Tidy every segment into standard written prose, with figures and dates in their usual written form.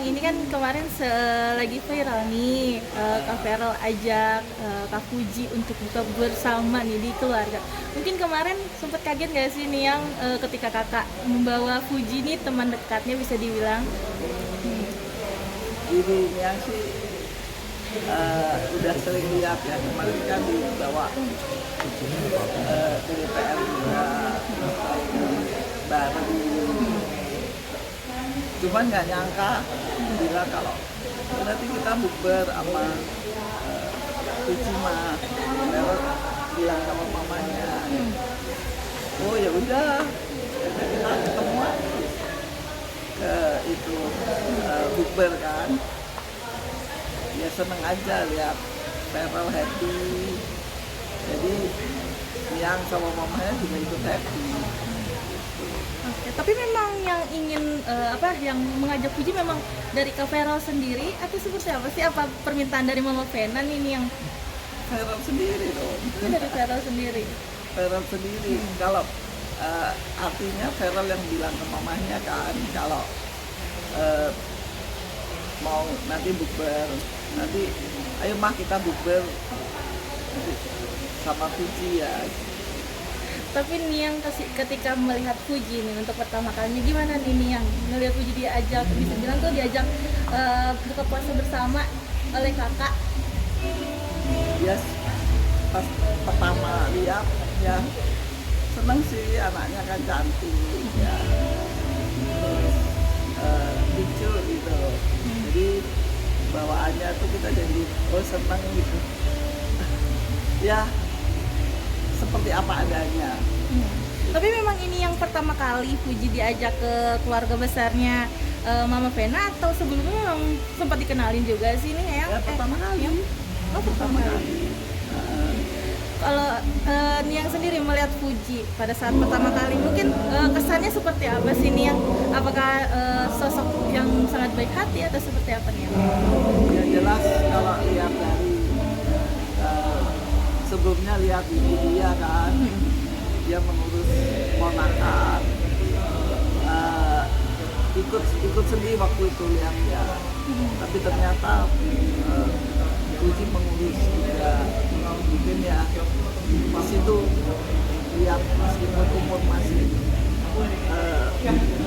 Niang, ini kan kemarin lagi viral nih, Kak Feral ajak Kak Fuji untuk buka bersama nih di keluarga. Mungkin kemarin sempat kaget nggak sih Niang ketika kakak membawa Fuji nih teman dekatnya bisa dibilang? Ini yang sih udah sering lihat ya, kemarin kan dibawa ke DPR juga bareng. Cuman nggak nyangka bila kalau nanti kita bukber sama Ujima, lewat bilang sama mamanya, oh ya udah kita ketemu ke itu bukber kan. Ya seneng aja lihat Feral happy, jadi yang sama mamanya juga ikut happy. Oke, tapi memang yang ingin yang mengajak Fuji memang dari Kak Feral sendiri atau seperti apa sih? Apa permintaan dari Mama Fenan ini yang Feral sendiri dong. dari Feral sendiri? Feral sendiri. Kalau artinya Feral yang bilang ke mamanya kan, kalau mau nanti bukber, nanti ayo mah kita bukber sama Fuji ya. Tapi Niang ketika melihat Fuji nih untuk pertama kalinya gimana nih Niang melihat Fuji diajak, bisa bilang tuh diajak buka puasa bersama oleh kakak? Ya pas pertama lihat ya seneng sih, anaknya kan cantik ya, terus lucu gitu. Jadi bawaannya tuh kita jadi seneng gitu ya, seperti apa adanya. Tapi memang ini yang pertama kali Fuji diajak ke keluarga besarnya Mama Vena atau sebelumnya memang sempat dikenalin juga sih nih ya? Pertama kali. Oh, pertama kali. Kalau Niang sendiri melihat Fuji pada saat pertama kali, mungkin kesannya seperti apa sih Niang? Apakah sosok yang sangat baik hati atau seperti apa nih? Ya jelas kalau lihat dari sebelumnya lihat ibu dia kan, dia mengurus ponakan, ikut sedih waktu itu lihat ya. Tapi ternyata Fuji mengurus juga, mungkin ya pas itu lihat meskipun umur masih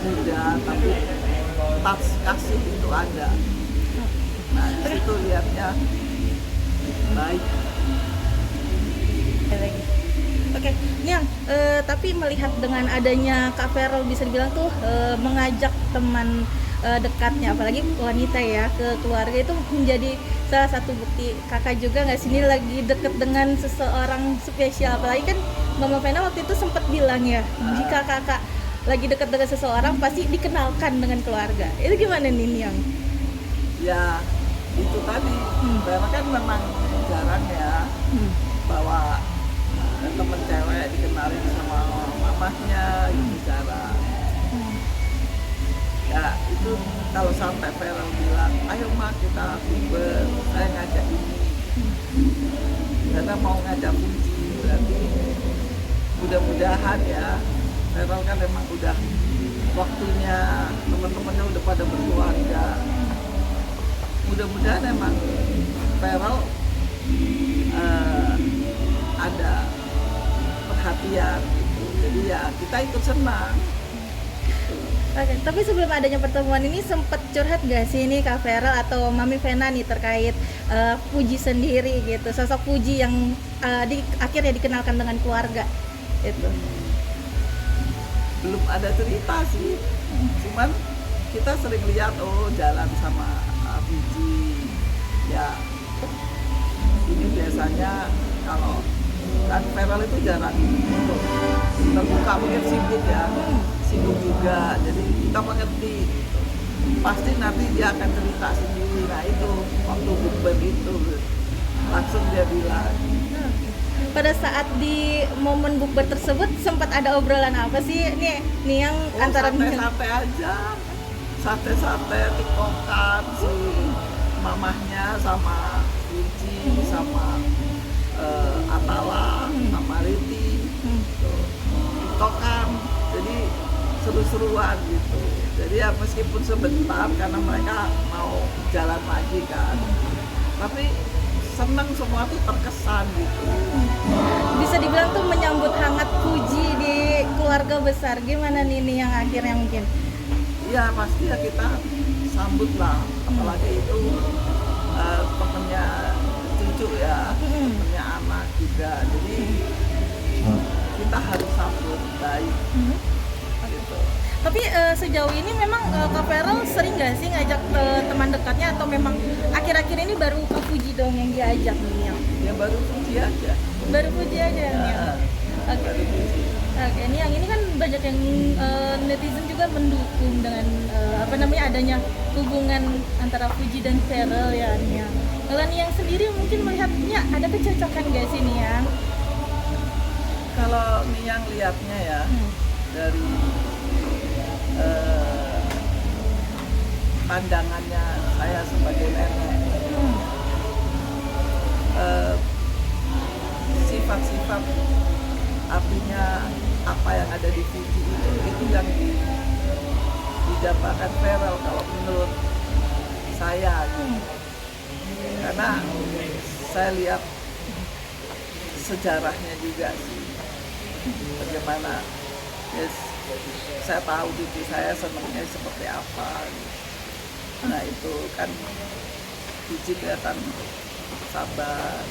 muda, tapi touch kasih itu ada. Nah itu lihatnya baik. Oke, Niang, tapi melihat dengan adanya Kak Feral bisa dibilang tuh mengajak teman dekatnya, apalagi wanita ya, ke keluarga itu menjadi salah satu bukti kakak juga nggak sini lagi deket dengan seseorang spesial. Apalagi kan Mama Vena waktu itu sempat bilang ya, jika kakak lagi deket dengan seseorang pasti dikenalkan dengan keluarga. Itu gimana nih Niang? Ya itu tadi, karena kan memang jarang ya bahwa temen cewek dikenalin sama mamahnya gitu, jarang. Ya itu kalau sampai Feral bilang, ayo mah kita bukber, saya ngajak ini, karena mau ngajak Fuji, berarti mudah-mudahan ya, Feral kan emang udah waktunya, teman-temannya udah pada berkeluarga, mudah-mudahan emang Feral ada perhatian gitu. Jadi ya kita ikut senang. Oke, tapi sebelum adanya pertemuan ini sempat curhat gak sih ini Kak Feral atau Mami Vena nih terkait Fuji sendiri gitu, sosok Fuji yang akhirnya dikenalkan dengan keluarga itu? Belum ada cerita sih, cuman kita sering lihat jalan sama Fuji ya. Ini biasanya kalau kan Feral itu jarang untuk terbuka, mungkin sibuk ya, sibuk juga, jadi kita mengerti pasti nanti dia akan cerita sendiri. Nah itu waktu bukber itu langsung dia bilang. Pada saat di momen bukber tersebut sempat ada obrolan apa sih nih yang antara sate aja, sate tiktokan si mamahnya sama Fuji sama Atala sama Riti tiktokan, jadi seru-seruan gitu. Jadi ya meskipun sebentar karena mereka mau jalan lagi kan, tapi seneng semua tuh terkesan gitu. Bisa dibilang tuh menyambut hangat Fuji di keluarga besar. Gimana nih yang akhirnya mungkin? Ya pasti ya kita sambut lah, apalagi itu temennya cucu ya, temennya anak juga. Jadi kita harus sambut baik gitu. Tapi sejauh ini memang Kak Feral sering nggak sih ngajak teman dekatnya atau memang akhir-akhir ini baru Kak Fuji dong yang diajak nih yang? Ya baru Fuji aja. Baru Fuji aja nih. Ya, Oke. baru Fuji. Oke, ini yang ini kan banyak yang netizen juga mendukung dengan apa namanya adanya hubungan antara Fuji dan Feral ya nih. Kalau nih yang sendiri mungkin melihatnya ada kecocokan nggak sih nih yang? Kalau Niang lihatnya ya dari pandangannya saya sebagai nenek, sifat-sifat artinya apa yang ada di Fuji itu yang didapatkan Feral kalau menurut saya gitu. Karena saya lihat sejarahnya juga sih bagaimana yes, saya tahu cucu saya senangnya seperti apa. Nah itu kan Fuji kelihatan sabar,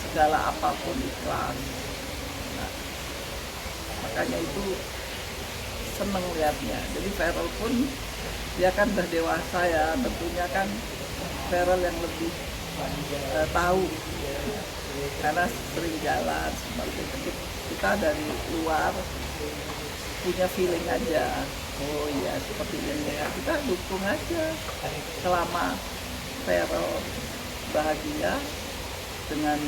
segala apapun ikhlas. Nah, makanya itu seneng lihatnya. Jadi Feral pun dia kan udah dewasa ya, tentunya kan Feral yang lebih tahu karena sering jalan seperti itu. Kita dari luar punya feeling aja, oh iya seperti ini ya, kita dukung aja selama Feral bahagia dengan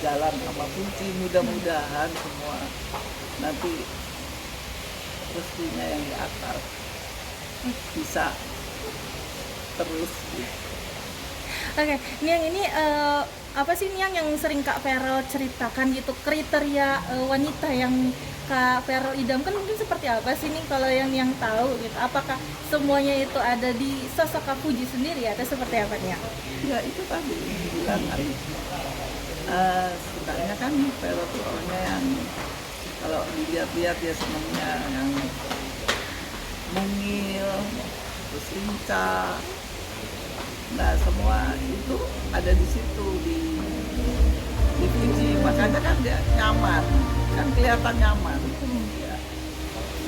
jalan sama Fuji. Mudah-mudahan semua nanti restunya yang di atas bisa terus gitu. Oke, Niang ini apa sih Niang yang sering Kak Feral ceritakan gitu kriteria wanita yang Kak Feral idamkan mungkin seperti apa sih nih kalau yang Niang tahu gitu? Apakah semuanya itu ada di sosok Kak Fuji sendiri atau seperti apa Niang? Ya itu tadi bilang kan sukanya kan Feral tuh orangnya yang kalau dilihat-lihat dia senangnya yang mungil, terus lincah. Nah semua itu ada di situ di Fuji, makanya kan dia nyaman, kan kelihatan nyaman. Ya.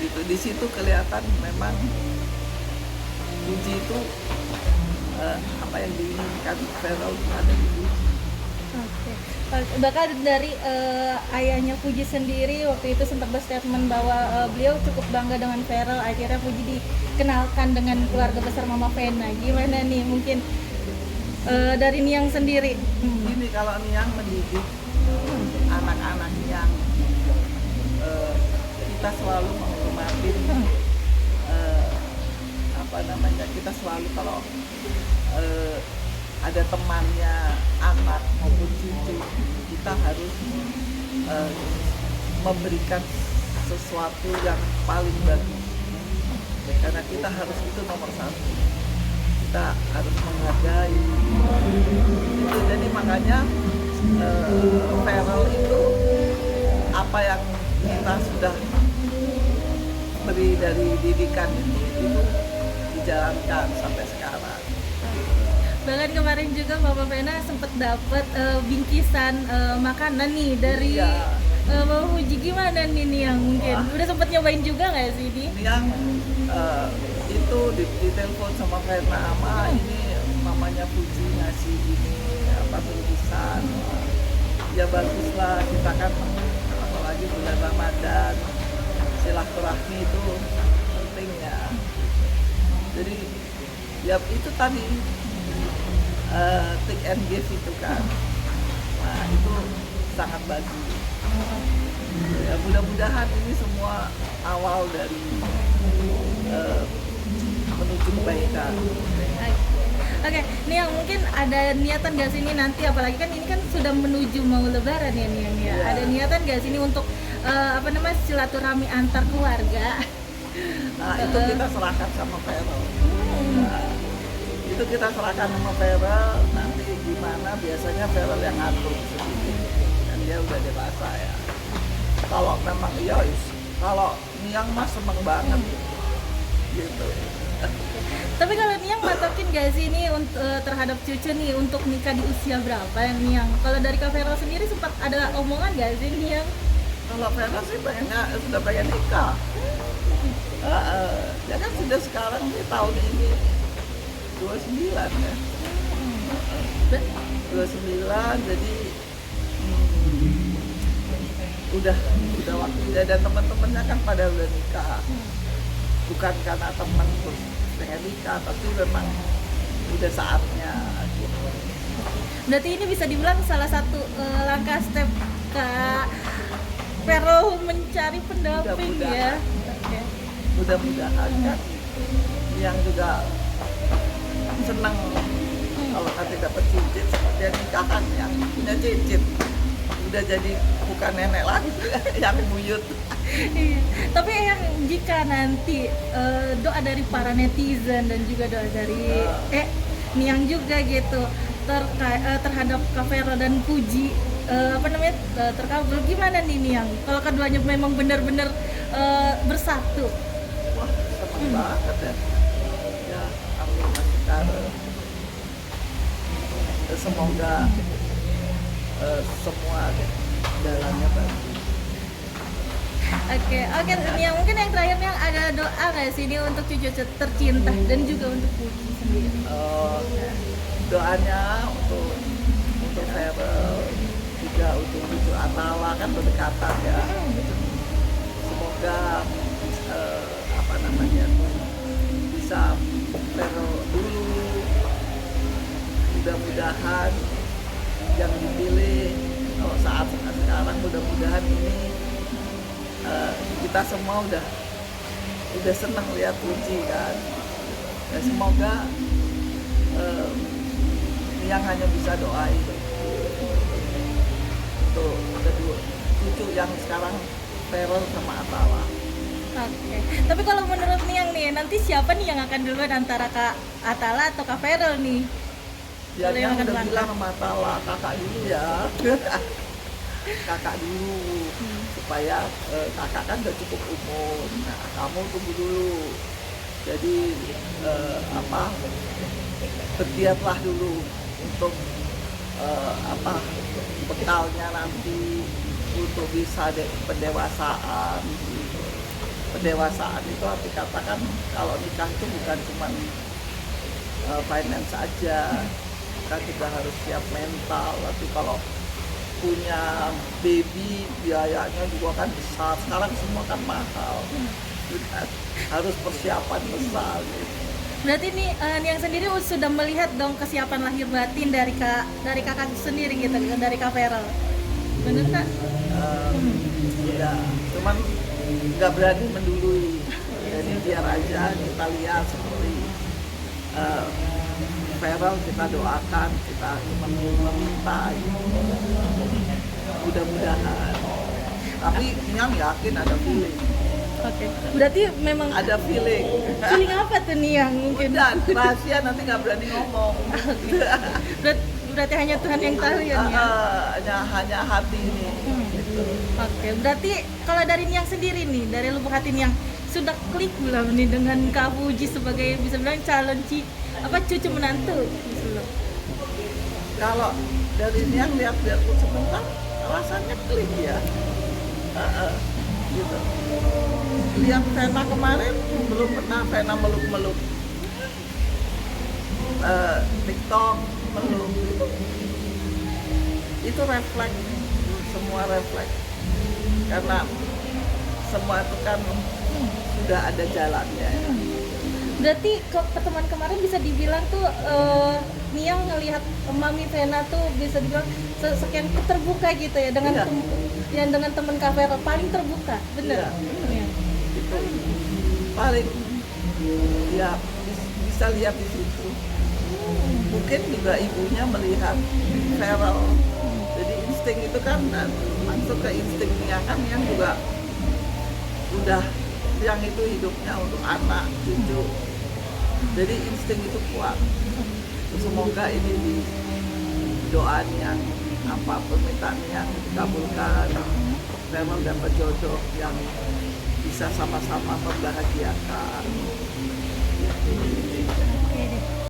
Gitu, di situ kelihatan memang Fuji itu apa yang diinginkan Feral ada di Fuji. Oke. Bahkan dari ayahnya Fuji sendiri waktu itu sempat berstatement bahwa beliau cukup bangga dengan Feral. Akhirnya Fuji dikenalkan dengan keluarga besar Mama Vena. Gimana nih mungkin dari Niang sendiri? Ini kalau Niang mendidik anak-anak Niang, kita selalu menghormati apa namanya, kita selalu kalau ada temannya anak maupun cucu, kita harus memberikan sesuatu yang paling bagus karena kita harus itu nomor satu, kita harus menghargai itu. Jadi makanya Feral itu apa yang kita sudah beri dari didikan itu dijalankan sampai sekarang. Bahkan kemarin juga Mama Vena sempat dapat bingkisan makanan nih dari Mama Fuji. Gimana nih Niang mungkin? Udah sempat nyobain juga nggak sih ini? Niang itu ditelepon sama Vena, Ma ini mamanya Fuji ngasih ini apa bingkisan. Ya baguslah, kita kan apalagi bulan Ramadan, silaturahmi itu penting ya. Jadi ya itu tadi take and give itu kan, nah itu sangat bagus. Ya mudah-mudahan ini semua awal dari menuju kebaikan. Oke, nih yang mungkin ada niatan gak sih ini nanti, apalagi kan ini kan sudah menuju mau lebaran ya Niang ya. Yeah. Ada niatan gak sih ini untuk apa namanya, silaturahmi antar keluarga. Nah itu kita serahkan sama Vero. Nah, itu kita serahkan sama Vero. Nanti gimana biasanya Vero yang ngatur sedikit. Dan dia udah dewasa ya. Kalau memang iya, kalau Niang mah seneng banget gitu. Tapi kalau Niang matokin gak sih ini terhadap cucu nih untuk nikah di usia berapa yang Niang? Kalau dari Kak Vero sendiri sempat ada omongan gak sih Niang? Kalau Vero sih sudah pengen nikah. Ya kan sudah sekarang nih tahun ini 29 ya. 29 jadi udah waktunya, dan teman-temannya kan pada udah nikah. Bukan karena teman terus pengen nikah, tapi memang udah saatnya gitu. Berarti ini bisa dibilang salah satu langkah step Kak Vero mencari pendamping ya. Oke. Mudah-mudahan kan yang juga senang kalau nanti dapat cincin seperti yang nikahan yang punya cincin udah jadi bukan nenek lagi yang buyut. Iya. Tapi yang jika nanti doa dari para netizen dan juga doa dari Niang juga gitu terhadap Kak Vero dan Puji apa namanya terkabul, gimana nih Niang? Kalau keduanya memang benar-benar bersatu. Wah, seneng banget ya. Ya, amin sekarang. Semoga semua jalannya bagus. Oke, Niang, mungkin yang terakhir Niang ada doa nggak sih ini untuk cucu tercinta dan juga untuk Puji sendiri? Doanya untuk Vero, juga untuk cucu Atala kan berdekatan ya. Semoga apa namanya bisa Vero dulu, mudah-mudahan yang dipilih kalau saat sekarang, mudah-mudahan ini kita semua udah senang lihat Puji kan. Ya, semoga yang hanya bisa doain untuk kedua cucu yang sekarang Vero sama Atala. Oke. Tapi kalau menurut Niang nih, nanti siapa nih yang akan duluan antara Kak Atala atau Kak Vero nih? Ya, Kalau yang akan udah melangkah. bilang sama Atala, kakak dulu ya. Kakak dulu supaya kakak kan udah cukup umur. Nah, kamu tunggu dulu. Jadi berdiatlah dulu untuk bekalnya nanti untuk bisa pendewasaan. Pendewasaan itu arti katakan kalau nikah itu bukan cuma finance saja, kita juga harus siap mental. Tapi kalau punya baby biayanya juga kan besar, sekarang semua kan mahal, harus persiapan besar gitu. Berarti nih Niang sendiri sudah melihat dong kesiapan lahir batin dari kakak sendiri gitu, dari Kak Vero. Bener nggak? Ya, cuman nggak berani mendului. Jadi biar aja kita lihat seperti Vero, kita doakan, kita cuma meminta gitu. Mudah-mudahan. Tapi Niang yakin ada feeling. Oke. Berarti memang Ada feeling. feeling apa tuh Niang mungkin? Udah, rahasia nanti nggak berani ngomong. Berarti hanya Tuhan yang tahu ya Niang. Hanya hati ini. Gitu. Oke, berarti kalau dari Niang sendiri nih, dari lubuk hati Niang sudah klik belum nih dengan Kak Puji sebagai bisa bilang calon cucu menantu gitu loh. Kalau dari Niang lihat-lihat sebentar, rasanya klik ya. Gitu. Lihat Vena kemarin belum pernah Vena meluk-meluk. TikTok meluk itu refleks, semua refleks karena semua itu kan sudah ada jalannya. Berarti pertemuan kemarin bisa dibilang tuh Niang ngelihat Mami Vena tuh bisa dibilang sekian terbuka gitu ya dengan Iya. dengan teman Kak Vero paling terbuka, bener? Iya. Itu paling ya bisa lihat di situ. Mungkin juga ibunya melihat Vero, jadi insting itu kan masuk ke insting Niang, kan Niang juga udah yang itu hidupnya untuk anak cucu, jadi insting itu kuat. Semoga ini di doa Niang, apa permintaan Niang dikabulkan, memang dapat jodoh yang bisa sama-sama membahagiakan.